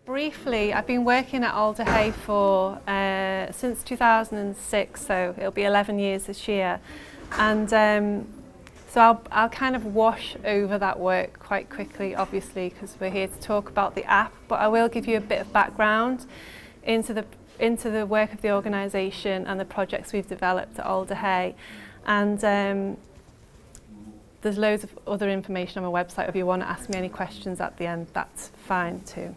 Briefly, I've been working at Alder for since 2006, so it'll be 11 years this year. And so I'll kind of wash over that work quite quickly, obviously, because we're here to talk about the app, but I will give you a bit of background into the work of the organisation and the projects we've developed at Alder. And there's loads of other information on my website. If you want to ask me any questions at the end, that's fine too.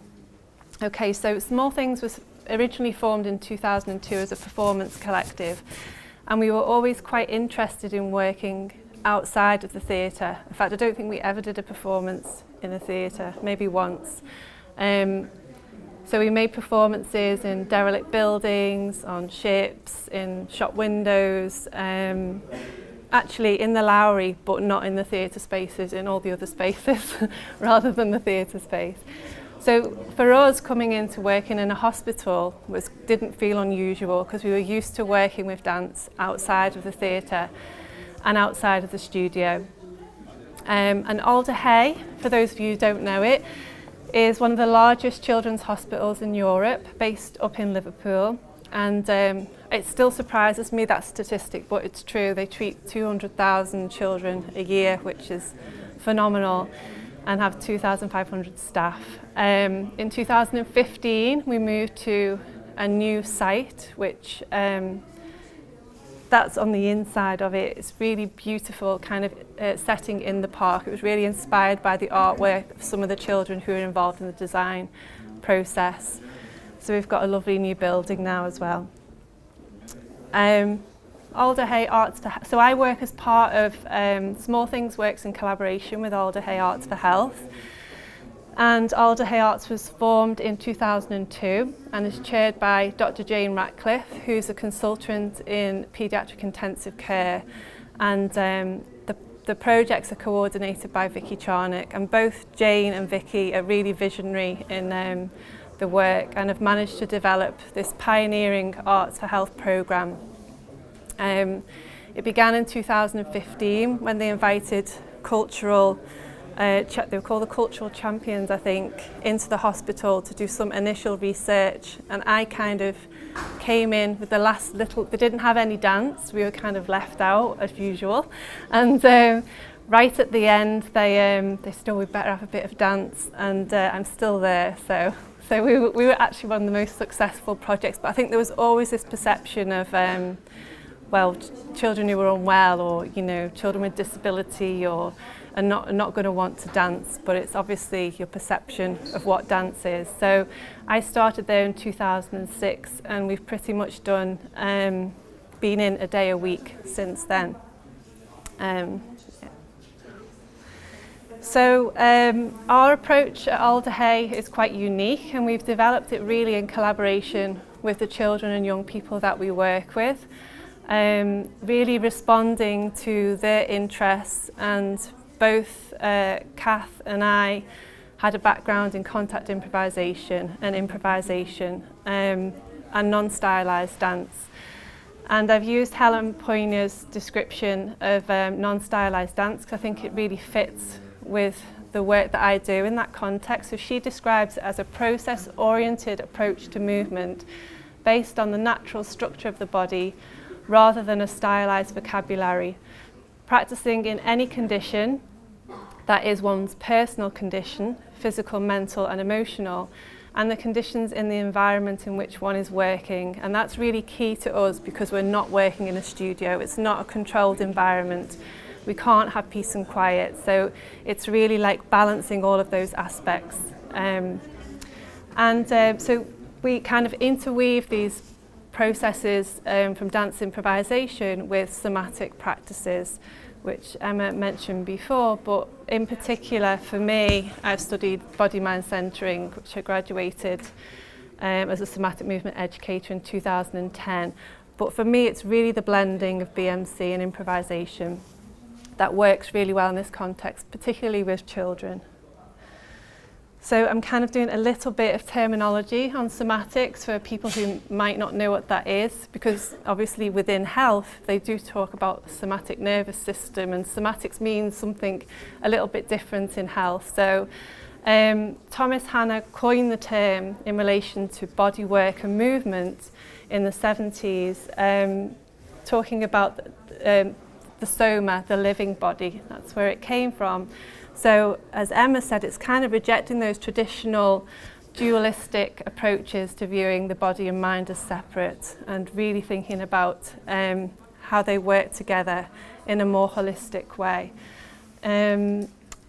Okay, so Small Things was originally formed in 2002 as a performance collective, and we were always quite interested in working outside of the theatre. In fact, I don't think we ever did a performance in a theatre, maybe once. So we made performances in derelict buildings, on ships, in shop windows, actually in the Lowry, but not in the theatre spaces, in all the other spaces, rather than the theatre space. So for us, coming into working in a hospital didn't feel unusual, because we were used to working with dance outside of the theatre and outside of the studio. And Alder, for those of you who don't know it, is one of the largest children's hospitals in Europe, based up in Liverpool. And it still surprises me, that statistic, but it's true. They treat 200,000 children a year, which is phenomenal, and have 2,500 staff. In 2015, we moved to a new site, which that's on the inside of it. It's really beautiful kind of setting in the park. It was really inspired by the artwork of some of the children who were involved in the design process. So we've got a lovely new building now as well. Alder Arts for So I work as part of Small Things works in collaboration with Alder Arts for Health. And Alder Arts was formed in 2002 and is chaired by Dr. Jane Ratcliffe, who's a consultant in paediatric intensive care. And the projects are coordinated by Vicky Charnock, and both Jane and Vicky are really visionary in the work and have managed to develop this pioneering Arts for Health programme. It began in 2015 when they invited cultural, they were called the cultural champions, I think, into the hospital to do some initial research. And I kind of came in with the last little, they didn't have any dance, we were kind of left out as usual. And right at the end, they still, we better have a bit of dance, and I'm still there. So we were actually one of the most successful projects, but I think there was always this perception of, well, children who were unwell, or children with disability, or are not going to want to dance, but it's obviously your perception of what dance is. So I started there in 2006, and we've pretty much done been in a day a week since then. So our approach at Alder is quite unique, and we've developed it really in collaboration with the children and young people that we work with, really responding to their interests. And both Kath and I had a background in contact improvisation and non-stylized dance. And I've used Helen Poyner's description of non-stylized dance because I think it really fits with the work that I do in that context. So she describes it as a process-oriented approach to movement based on the natural structure of the body rather than a stylized vocabulary, practicing in any condition that is one's personal condition, physical, mental and emotional, and the conditions in the environment in which one is working. And that's really key to us because we're not working in a studio. It's not a controlled environment. We can't have peace and quiet. So it's really like balancing all of those aspects. So we kind of interweave these processes from dance improvisation with somatic practices, which Emma mentioned before, but in particular for me, I've studied body-mind centering, which I graduated as a somatic movement educator in 2010. But for me, it's really the blending of BMC and improvisation that works really well in this context, particularly with children. So I'm kind of doing a little bit of terminology on somatics for people who might not know what that is, because obviously within health, they do talk about the somatic nervous system, and somatics means something a little bit different in health. So Thomas Hanna coined the term in relation to body work and movement in the 70s, talking about the soma, the living body. That's where it came from. So, as Emma said, it's kind of rejecting those traditional dualistic approaches to viewing the body and mind as separate, and really thinking about how they work together in a more holistic way.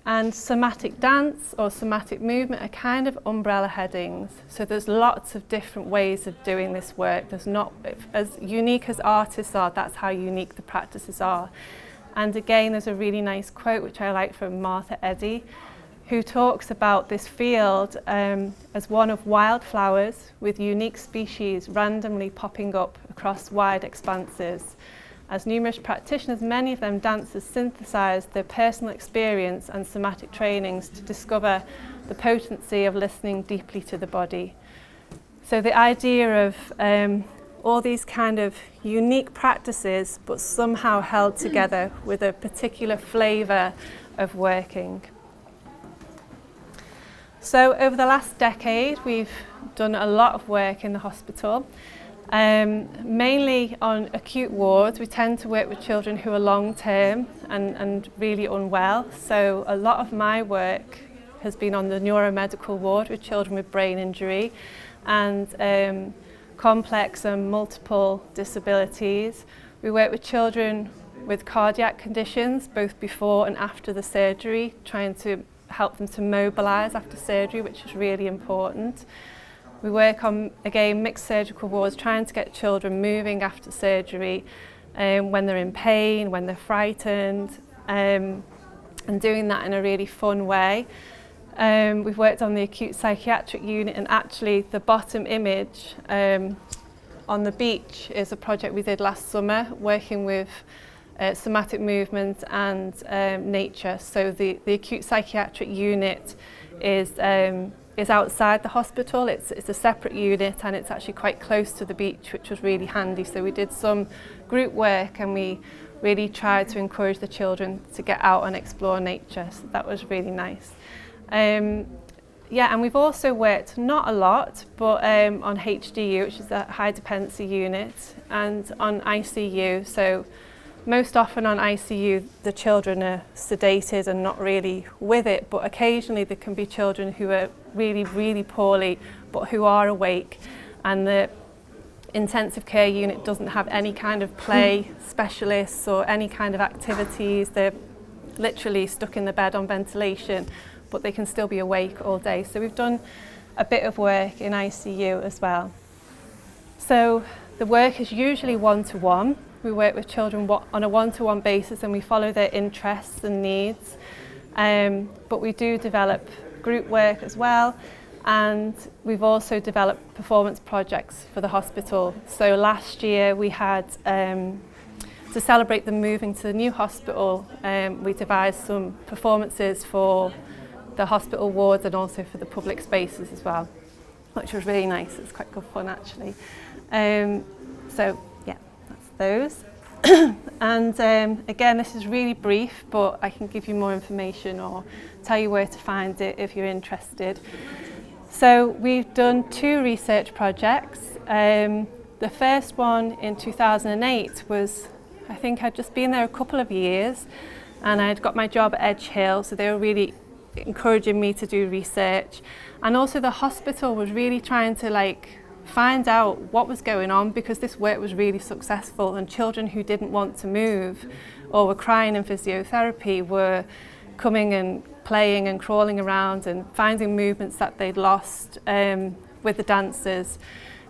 And somatic dance or somatic movement are kind of umbrella headings. So there's lots of different ways of doing this work. There's not, as unique as artists are, that's how unique the practices are. And again, there's a really nice quote which I like from Martha Eddy, who talks about this field as one of wildflowers with unique species randomly popping up across wide expanses. As numerous practitioners, many of them dancers, synthesize their personal experience and somatic trainings to discover the potency of listening deeply to the body. So the idea of all these kind of unique practices, but somehow held together with a particular flavor of working. So over the last decade, we've done a lot of work in the hospital. Mainly on acute wards. We tend to work with children who are long-term and really unwell. So a lot of my work has been on the neuromedical ward with children with brain injury and complex and multiple disabilities. We work with children with cardiac conditions, both before and after the surgery, trying to help them to mobilise after surgery, which is really important. We work on, again, mixed surgical wards, trying to get children moving after surgery when they're in pain, when they're frightened, and doing that in a really fun way. We've worked on the acute psychiatric unit, and actually the bottom image on the beach is a project we did last summer, working with somatic movement and nature. So the acute psychiatric unit is outside the hospital. It's a separate unit, and it's actually quite close to the beach, which was really handy. So we did some group work, and we really tried to encourage the children to get out and explore nature. So that was really nice. Yeah, and we've also worked, not a lot, but on HDU, which is a high dependency unit, and on ICU. So most often on ICU, the children are sedated and not really with it, but occasionally there can be children who are really, really poorly, but who are awake, and the intensive care unit doesn't have any kind of play specialists or any kind of activities. They're literally stuck in the bed on ventilation, but they can still be awake all day. So we've done a bit of work in ICU as well. So the work is usually one-to-one. We work with children on a one-to-one basis, and we follow their interests and needs. But we do develop group work as well, and we've also developed performance projects for the hospital. So last year we had, to celebrate them moving to the new hospital, we devised some performances for the hospital wards and also for the public spaces as well, which was really nice. It's quite good fun actually. So yeah, that's those. And again, this is really brief, but I can give you more information or tell you where to find it if you're interested. So we've done 2 research projects. The first one in 2008 was, I think I'd just been there a couple of years, and I'd got my job at Edge Hill, so they were really encouraging me to do research. And also the hospital was really trying to find out what was going on, because this work was really successful, and children who didn't want to move or were crying in physiotherapy were coming and playing and crawling around and finding movements that they'd lost with the dancers.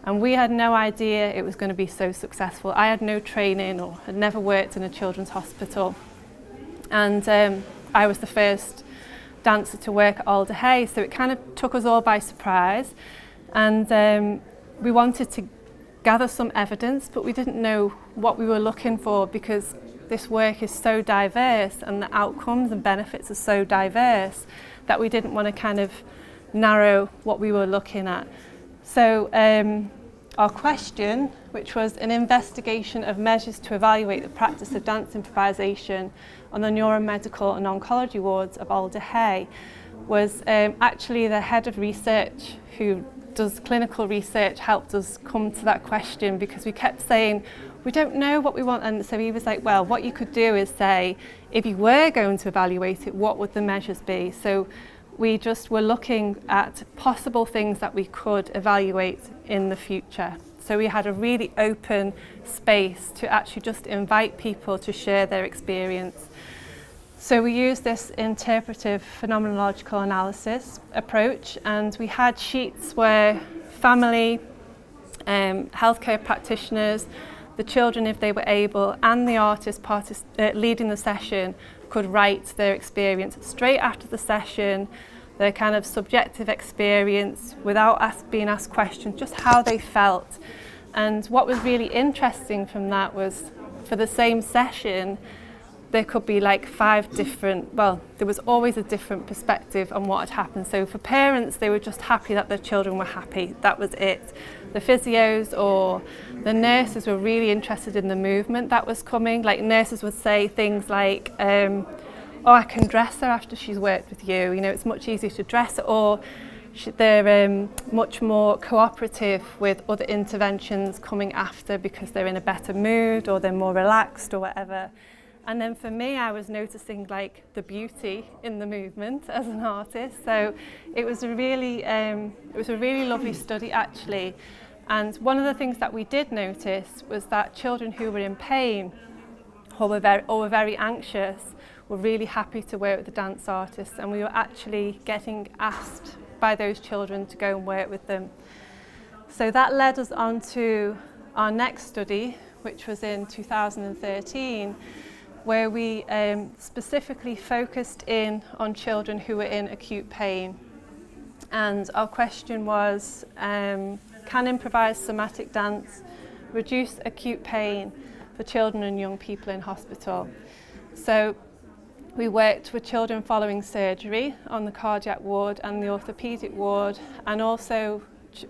And we had no idea it was going to be so successful. I had no training or had never worked in a children's hospital. And I was the first dancer to work at Alder, so it kind of took us all by surprise. And we wanted to gather some evidence, but we didn't know what we were looking for, because this work is so diverse and the outcomes and benefits are so diverse that we didn't want to kind of narrow what we were looking at. So our question, which was an investigation of measures to evaluate the practice of dance improvisation on the neuromedical and oncology wards of Alder, was actually the head of research who does clinical research helped us come to that question, because we kept saying we don't know what we want. And so he was like, well, what you could do is say, if you were going to evaluate it, what would the measures be? So we just were looking at possible things that we could evaluate in the future. So we had a really open space to actually just invite people to share their experience. So we used this interpretive phenomenological analysis approach, and we had sheets where family, healthcare practitioners, the children if they were able, and the artist leading the session could write their experience straight after the session, their kind of subjective experience without being asked questions, just how they felt. And what was really interesting from that was, for the same session, there could be like 5 different, well, there was always a different perspective on what had happened. So for parents, they were just happy that their children were happy. That was it. The physios or the nurses were really interested in the movement that was coming. Like nurses would say things like, oh, I can dress her after she's worked with you. You know, it's much easier to dress her. Or they're much more cooperative with other interventions coming after because they're in a better mood or they're more relaxed or whatever. And then for me, I was noticing like the beauty in the movement as an artist. So it was a really lovely study actually. And one of the things that we did notice was that children who were in pain or were very anxious were really happy to work with the dance artists, and we were actually getting asked by those children to go and work with them. So that led us on to our next study, which was in 2013. Where we specifically focused in on children who were in acute pain. And our question was, can improvised somatic dance reduce acute pain for children and young people in hospital? So we worked with children following surgery on the cardiac ward and the orthopedic ward, and also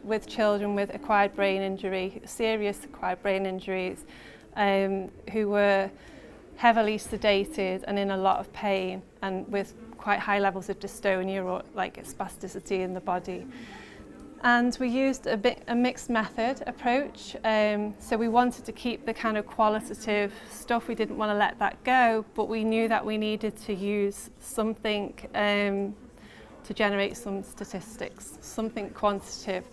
with children with acquired brain injury, serious acquired brain injuries, who were heavily sedated and in a lot of pain and with quite high levels of dystonia or like spasticity in the body. And we used a mixed method approach. So we wanted to keep the kind of qualitative stuff. We didn't want to let that go, but we knew that we needed to use something to generate some statistics, something quantitative.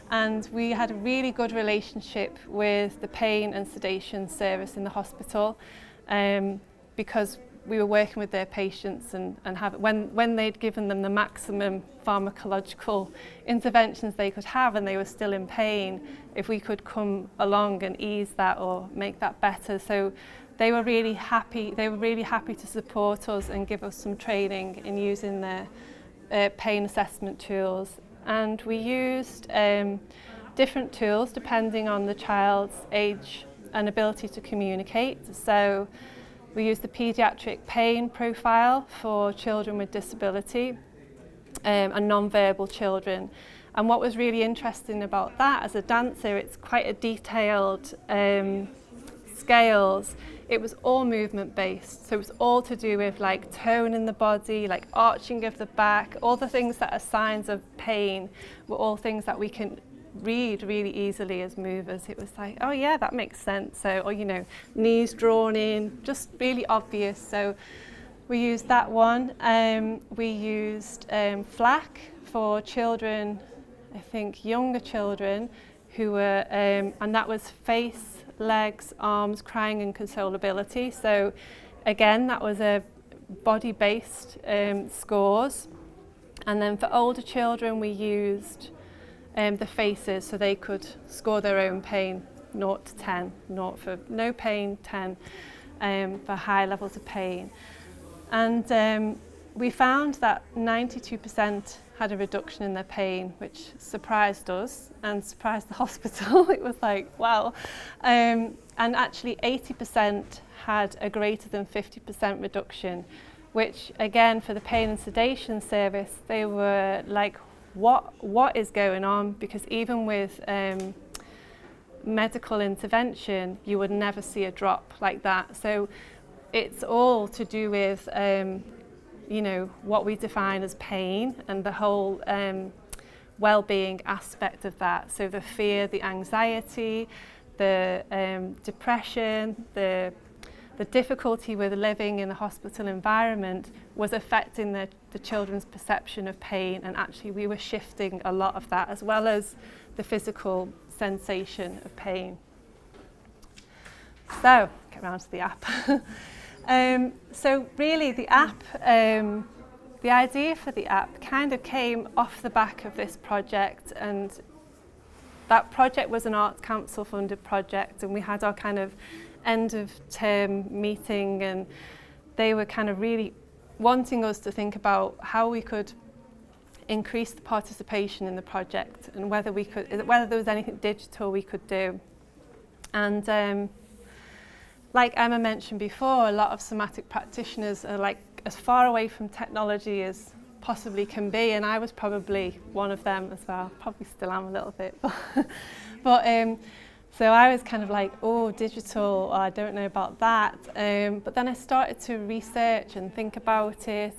And we had a really good relationship with the pain and sedation service in the hospital. Because we were working with their patients and when they'd given them the maximum pharmacological interventions they could have and they were still in pain, if we could come along and ease that or make that better. So they were really happy. They were really happy to support us and give us some training in using their pain assessment tools. And we used different tools depending on the child's age and ability to communicate. So we use the pediatric pain profile for children with disability and non-verbal children. And what was really interesting about that, as a dancer, it's quite a detailed scales. It was all movement based, so it was all to do with like tone in the body, like arching of the back, all the things that are signs of pain were all things that we can read really easily as movers. It was like, oh yeah, that makes sense. So, or you know, knees drawn in, just really obvious. So we used that one. We used FLAC for children, I think younger children who were, and that was face, legs, arms, crying and consolability. So again, that was a body-based scores. And then for older children, we used the faces, so they could score their own pain, 0 to 10, 0 for no pain, 10 for high levels of pain. And we found that 92% had a reduction in their pain, which surprised us and surprised the hospital. It was like, wow. And actually 80% had a greater than 50% reduction, which again, for the pain and sedation service, they were like, what is going on? Because even with medical intervention, you would never see a drop like that. So it's all to do with you know, what we define as pain and the whole well-being aspect of that. So the fear, the anxiety, the depression, the difficulty with living in the hospital environment was affecting the children's perception of pain, and actually we were shifting a lot of that, as well as the physical sensation of pain. So, get around to the app. So really the app, the idea for the app kind of came off the back of this project, and that project was an Arts Council funded project, and we had our kind of end of term meeting, and they were kind of really wanting us to think about how we could increase the participation in the project, and whether there was anything digital we could do. And like Emma mentioned before, a lot of somatic practitioners are like as far away from technology as possibly can be, and I was probably one of them as well. Probably still am a little bit, but so I was kind of like, oh, digital, I don't know about that. But then I started to research and think about it,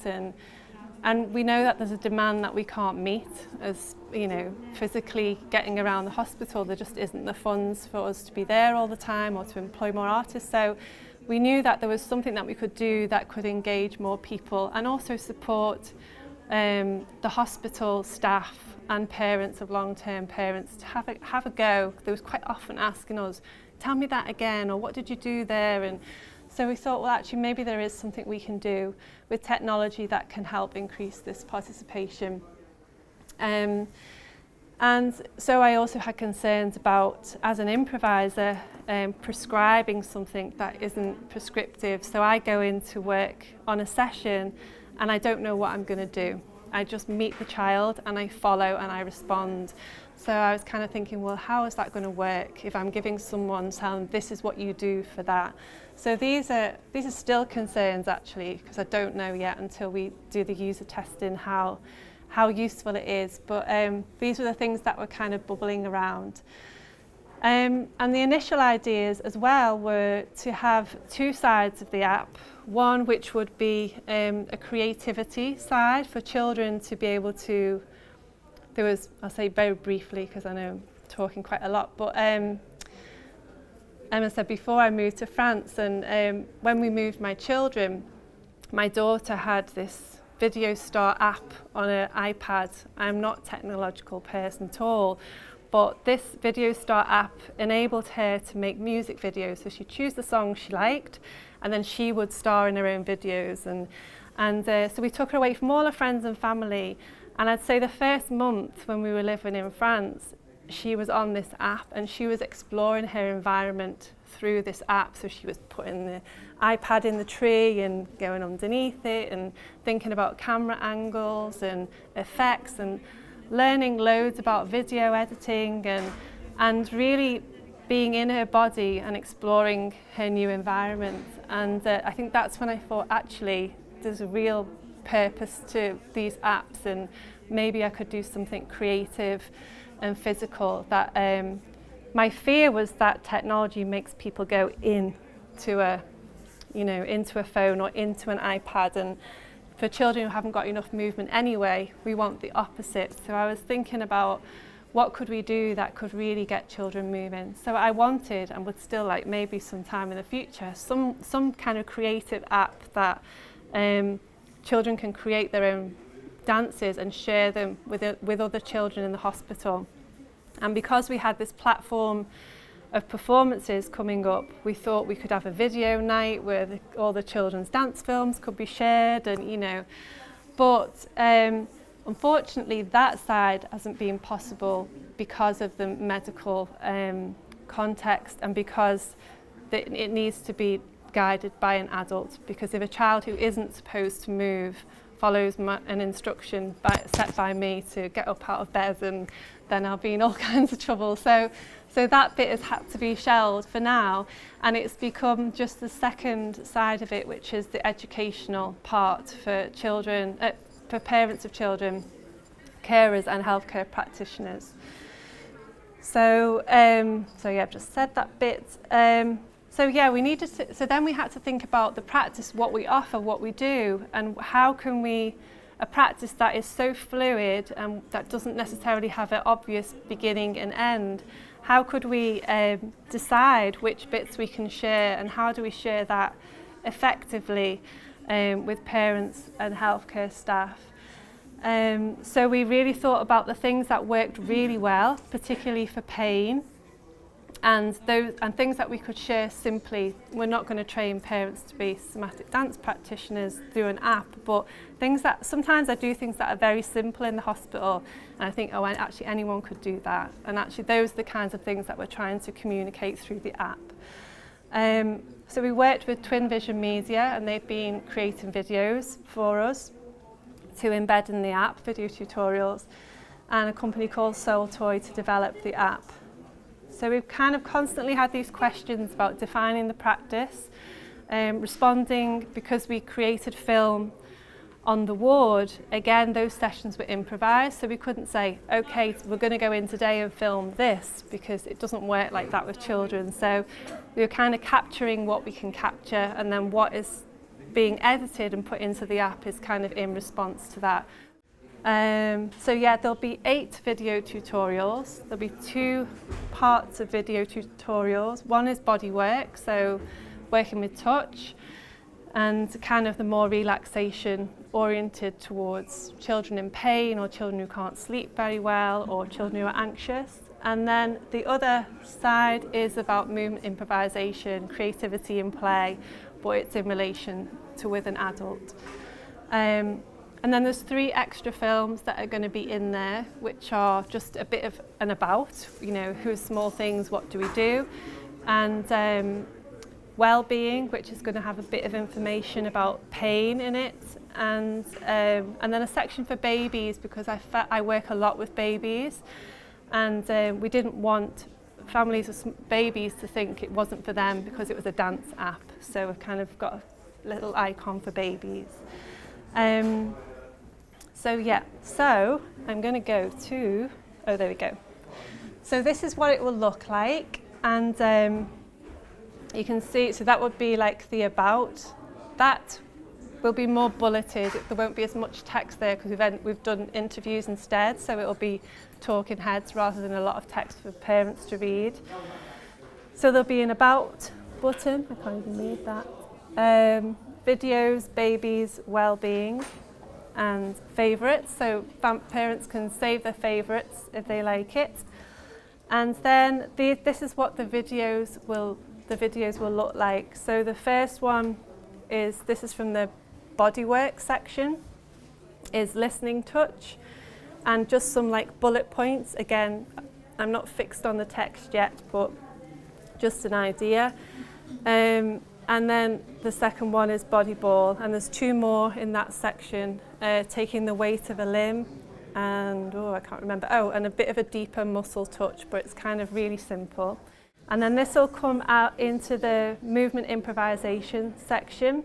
and we know that there's a demand that we can't meet, as you know, physically getting around the hospital, there just isn't the funds for us to be there all the time or to employ more artists. So we knew that there was something that we could do that could engage more people and also support the hospital staff and parents of long-term parents to have a go. They was quite often asking us, tell me that again, or what did you do there? And so we thought, well, actually, maybe there is something we can do with technology that can help increase this participation. And so I also had concerns about, as an improviser, prescribing something that isn't prescriptive. So I go into work on a session and I don't know what I'm going to do. I just meet the child and I follow and I respond. So I was kind of thinking, well, how is that going to work if I'm giving someone, telling them this is what you do for that? So these are still concerns actually, because I don't know yet until we do the user testing how useful it is. But these were the things that were kind of bubbling around. And the initial ideas as well were to have two sides of the app. One which would be a creativity side for children to be able to, there was, I'll say very briefly because I know I'm talking quite a lot, but Emma said before I moved to France, and when we moved my children, my daughter had this Video Star app on her iPad. I'm not a technological person at all, but this Video Star app enabled her to make music videos. So she'd choose the song she liked, and then she would star in her own videos. And so we took her away from all her friends and family. And I'd say the first month when we were living in France, she was on this app and she was exploring her environment through this app. So she was putting the iPad in the tree and going underneath it and thinking about camera angles and effects and learning loads about video editing and really being in her body and exploring her new environment. And I think that's when I thought, actually, there's a real purpose to these apps, and maybe I could do something creative and physical. That my fear was that technology makes people go into a phone or into an iPad, and for children who haven't got enough movement anyway, we want the opposite. So I was thinking about what could we do that could really get children moving. So I wanted, and would still like maybe sometime in the future, some kind of creative app that children can create their own dances and share them with other children in the hospital. And because we had this platform of performances coming up, we thought we could have a video night where all the children's dance films could be shared, and but unfortunately that side hasn't been possible because of the medical context, and because it needs to be guided by an adult, because if a child who isn't supposed to move follows an instruction set by me to get up out of bed, and then I'll be in all kinds of trouble. So that bit has had to be shelved for now, and it's become just the second side of it, which is the educational part for children, for parents of children, carers and healthcare practitioners. So yeah, I've just said that bit. So yeah, so then we had to think about the practice, what we offer, what we do, and how can we, a practice that is so fluid and that doesn't necessarily have an obvious beginning and end, how could we decide which bits we can share, and how do we share that effectively with parents and healthcare staff? So we really thought about the things that worked really well, particularly for pain, and things that we could share simply. We're not going to train parents to be somatic dance practitioners through an app, but things that sometimes I do things that are very simple in the hospital, and I think, oh, actually anyone could do that. And actually those are the kinds of things that we're trying to communicate through the app. So we worked with Twin Vision Media, and they've been creating videos for us to embed in the app, video tutorials, and a company called Soul Toy to develop the app. So we've kind of constantly had these questions about defining the practice, responding, because we created film on the ward. Again, those sessions were improvised, so we couldn't say, okay, we're going to go in today and film this, because it doesn't work like that with children. So we were kind of capturing what we can capture, and then what is being edited and put into the app is kind of in response to that. So yeah, there'll be 8 video tutorials. There'll be 2 parts of video tutorials. One is body work, so working with touch, and kind of the more relaxation oriented towards children in pain, or children who can't sleep very well, or children who are anxious. And then the other side is about movement improvisation, creativity and play, but it's in relation to with an adult. And then there's 3 extra films that are going to be in there, which are just a bit of an about, you know, who's small things, what do we do, and wellbeing, which is going to have a bit of information about pain in it, and then a section for babies, because I work a lot with babies, and we didn't want families of babies to think it wasn't for them because it was a dance app. So we've kind of got a little icon for babies. So yeah, so I'm going to go to, oh, there we go. So this is what it will look like, and you can see, so that would be like the about. That will be more bulleted. There won't be as much text there because we've done interviews instead, so it will be talking heads rather than a lot of text for parents to read. So there'll be an about button, I can't even read that. Videos, babies, wellbeing, and favourites, so parents can save their favourites if they like it. And then this is what the videos will look like. So the first one this is from the bodywork section, is listening touch, and just some like bullet points. Again, I'm not fixed on the text yet, but just an idea. And then the second one is body ball, and there's 2 more in that section, taking the weight of a limb, and I can't remember, and a bit of a deeper muscle touch, but it's kind of really simple. And then this will come out into the movement improvisation section.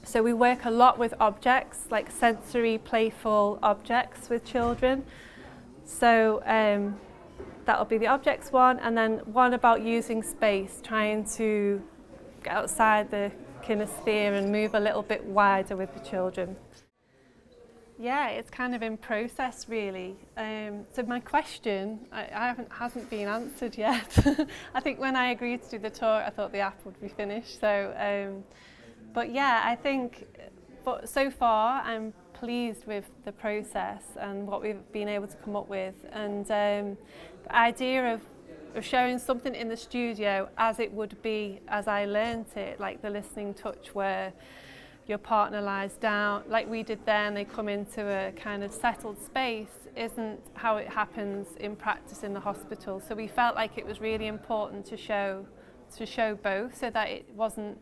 So we work a lot with objects, like sensory, playful objects with children. So that'll be the objects one, and then one about using space, trying to get outside the kinesphere and move a little bit wider with the children. Yeah, it's kind of in process really. So my question hasn't been answered yet. I think when I agreed to do the talk, I thought the app would be finished. So, but yeah, I think so far I'm pleased with the process and what we've been able to come up with, and the idea of showing something in the studio as it would be as I learnt it, like the listening touch where your partner lies down, like we did then, they come into a kind of settled space, isn't how it happens in practice in the hospital. So we felt like it was really important to show both, so that it wasn't,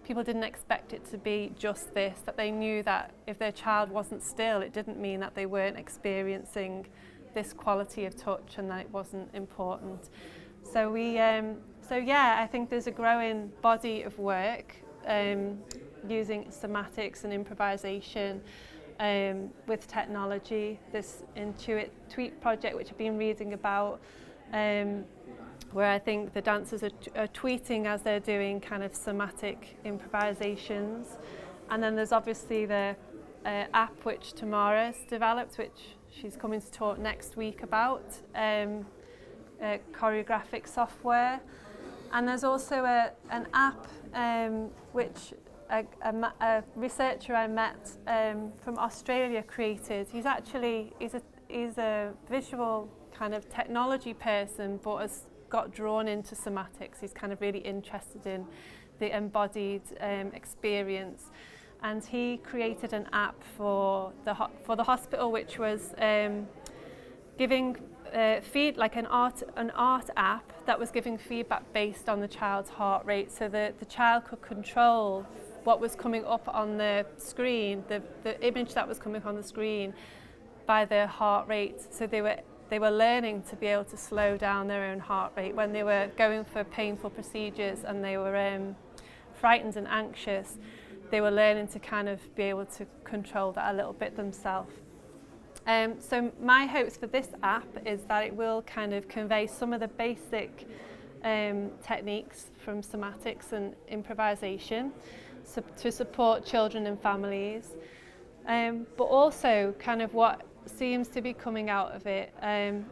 people didn't expect it to be just this, that they knew that if their child wasn't still, it didn't mean that they weren't experiencing this quality of touch and that it wasn't important. So I think there's a growing body of work using somatics and improvisation with technology. This Intuit Tweet project, which I've been reading about, where I think the dancers are tweeting as they're doing kind of somatic improvisations. And then there's obviously the app which Tamara's developed, which she's coming to talk next week about, choreographic software. And there's also an app which a researcher I met from Australia created. He's a visual kind of technology person, but has got drawn into somatics. He's kind of really interested in the embodied experience, and he created an app for the hospital, which was giving like an art app that was giving feedback based on the child's heart rate, so that the child could control what was coming up on the screen, the image that was coming on the screen, by their heart rate. So they were learning to be able to slow down their own heart rate when they were going for painful procedures and they were frightened and anxious. They were learning to kind of be able to control that a little bit themselves. So my hopes for this app is that it will kind of convey some of the basic techniques from somatics and improvisation to support children and families, but also kind of what seems to be coming out of it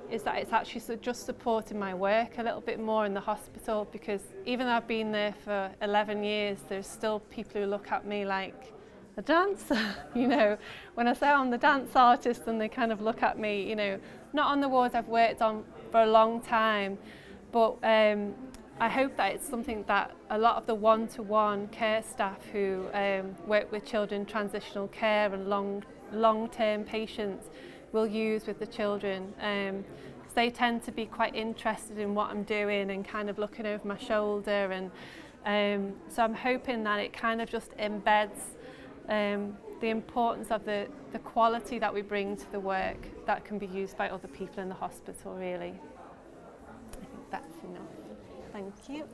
is that it's actually just supporting my work a little bit more in the hospital, because even though I've been there for 11 years, there's still people who look at me like a dancer, you know, when I say I'm the dance artist, and they kind of look at me, you know, not on the wards I've worked on for a long time, but I hope that it's something that a lot of the one-to-one care staff who work with children, transitional care and long-term patients will use with the children, because they tend to be quite interested in what I'm doing and kind of looking over my shoulder, and so I'm hoping that it kind of just embeds the importance of the quality that we bring to the work that can be used by other people in the hospital, really. I think that's enough. Thank you.